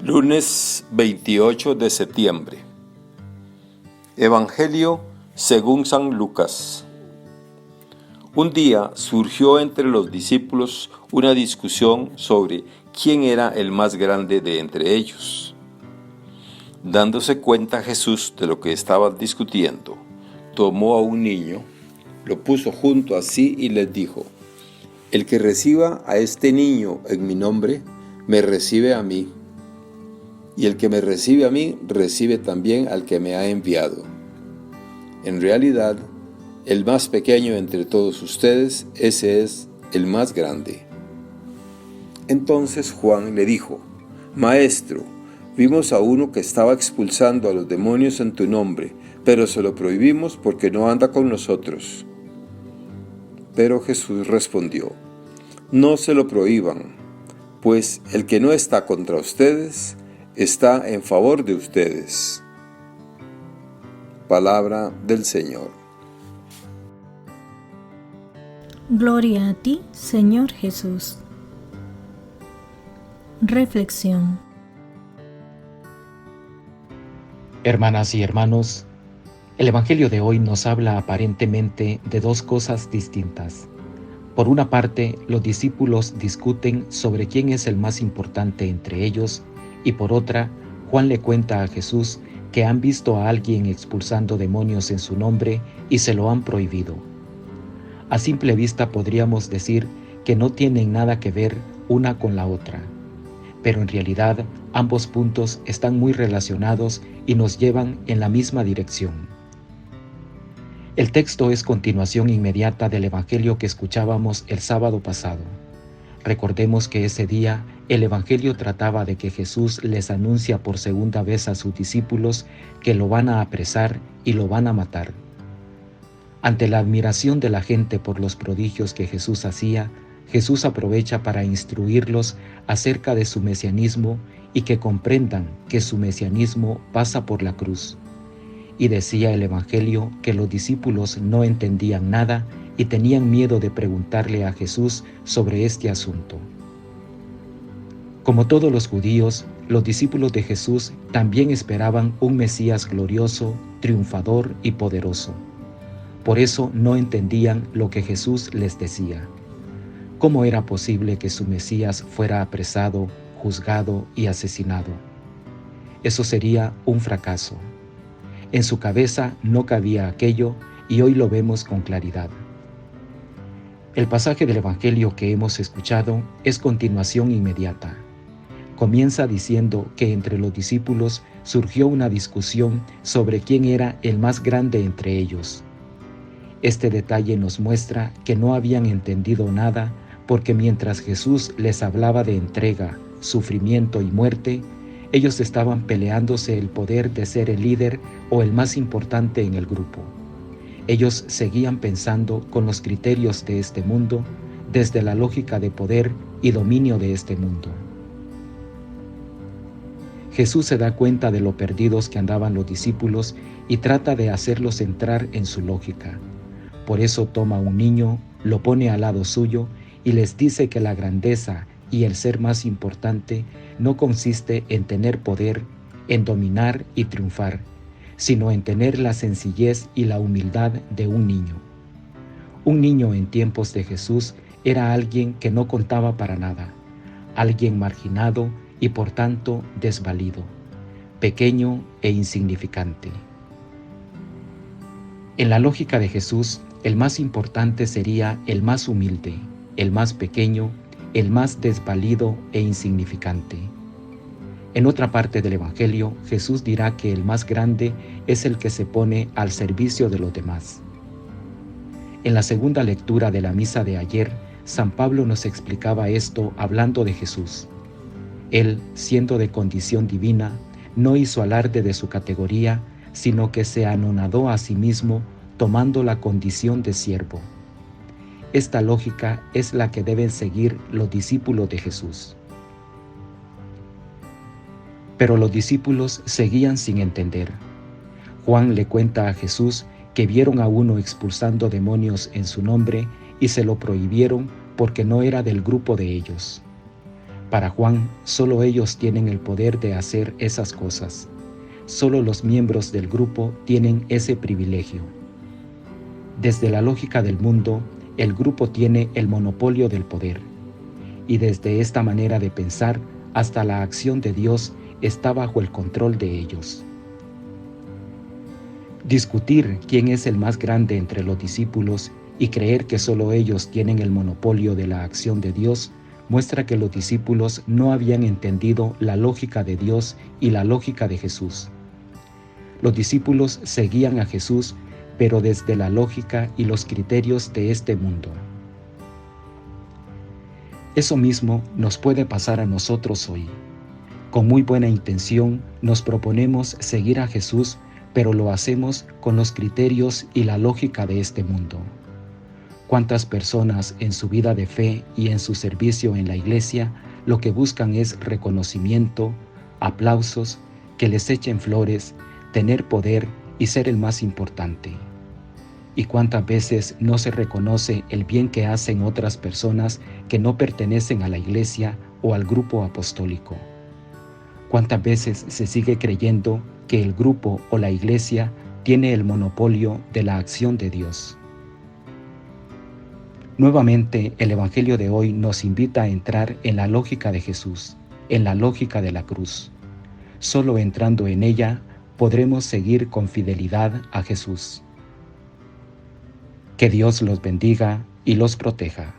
Lunes 28 de septiembre. Evangelio según San Lucas. Un día surgió entre los discípulos una discusión sobre quién era el más grande de entre ellos. Dándose cuenta Jesús de lo que estaban discutiendo, tomó a un niño, lo puso junto a sí y les dijo: El que reciba a este niño en mi nombre, me recibe a mí. Y el que me recibe a mí, recibe también al que me ha enviado. En realidad, el más pequeño entre todos ustedes, ese es el más grande. Entonces Juan le dijo: Maestro, vimos a uno que estaba expulsando a los demonios en tu nombre, pero se lo prohibimos porque no anda con nosotros. Pero Jesús respondió: No se lo prohíban, pues el que no está contra ustedes, está en favor de ustedes. Palabra del Señor. Gloria a ti, Señor Jesús. Reflexión. Hermanas y hermanos, el Evangelio de hoy nos habla aparentemente de dos cosas distintas. Por una parte, los discípulos discuten sobre quién es el más importante entre ellos, y por otra, Juan le cuenta a Jesús que han visto a alguien expulsando demonios en su nombre y se lo han prohibido. A simple vista podríamos decir que no tienen nada que ver una con la otra, pero en realidad ambos puntos están muy relacionados y nos llevan en la misma dirección. El texto es continuación inmediata del Evangelio que escuchábamos el sábado pasado. Recordemos que ese día el Evangelio trataba de que Jesús les anuncia por segunda vez a sus discípulos que lo van a apresar y lo van a matar. Ante la admiración de la gente por los prodigios que Jesús hacía, Jesús aprovecha para instruirlos acerca de su mesianismo y que comprendan que su mesianismo pasa por la cruz. Y decía el Evangelio que los discípulos no entendían nada y tenían miedo de preguntarle a Jesús sobre este asunto. Como todos los judíos, los discípulos de Jesús también esperaban un Mesías glorioso, triunfador y poderoso. Por eso no entendían lo que Jesús les decía. ¿Cómo era posible que su Mesías fuera apresado, juzgado y asesinado? Eso sería un fracaso. En su cabeza no cabía aquello y hoy lo vemos con claridad. El pasaje del Evangelio que hemos escuchado es continuación inmediata. Comienza diciendo que entre los discípulos surgió una discusión sobre quién era el más grande entre ellos. Este detalle nos muestra que no habían entendido nada porque mientras Jesús les hablaba de entrega, sufrimiento y muerte, ellos estaban peleándose el poder de ser el líder o el más importante en el grupo. Ellos seguían pensando con los criterios de este mundo, desde la lógica de poder y dominio de este mundo. Jesús se da cuenta de lo perdidos que andaban los discípulos y trata de hacerlos entrar en su lógica. Por eso toma un niño, lo pone al lado suyo y les dice que la grandeza y el ser más importante no consiste en tener poder, en dominar y triunfar, sino en tener la sencillez y la humildad de un niño. Un niño en tiempos de Jesús era alguien que no contaba para nada, alguien marginado y por tanto desvalido, pequeño e insignificante. En la lógica de Jesús, el más importante sería el más humilde, el más pequeño, el más desvalido e insignificante. En otra parte del Evangelio, Jesús dirá que el más grande es el que se pone al servicio de los demás. En la segunda lectura de la misa de ayer, San Pablo nos explicaba esto hablando de Jesús. Él, siendo de condición divina, no hizo alarde de su categoría, sino que se anonadó a sí mismo tomando la condición de siervo. Esta lógica es la que deben seguir los discípulos de Jesús. Pero los discípulos seguían sin entender. Juan le cuenta a Jesús que vieron a uno expulsando demonios en su nombre y se lo prohibieron porque no era del grupo de ellos. Para Juan, solo ellos tienen el poder de hacer esas cosas. Solo los miembros del grupo tienen ese privilegio. Desde la lógica del mundo, el grupo tiene el monopolio del poder. Y desde esta manera de pensar, hasta la acción de Dios está bajo el control de ellos. Discutir quién es el más grande entre los discípulos y creer que solo ellos tienen el monopolio de la acción de Dios muestra que los discípulos no habían entendido la lógica de Dios y la lógica de Jesús. Los discípulos seguían a Jesús, pero desde la lógica y los criterios de este mundo. Eso mismo nos puede pasar a nosotros hoy. Con muy buena intención nos proponemos seguir a Jesús, pero lo hacemos con los criterios y la lógica de este mundo. ¿Cuántas personas en su vida de fe y en su servicio en la iglesia lo que buscan es reconocimiento, aplausos, que les echen flores, tener poder y ser el más importante? ¿Y cuántas veces no se reconoce el bien que hacen otras personas que no pertenecen a la iglesia o al grupo apostólico? ¿Cuántas veces se sigue creyendo que el grupo o la iglesia tiene el monopolio de la acción de Dios? Nuevamente, el Evangelio de hoy nos invita a entrar en la lógica de Jesús, en la lógica de la cruz. Solo entrando en ella podremos seguir con fidelidad a Jesús. Que Dios los bendiga y los proteja.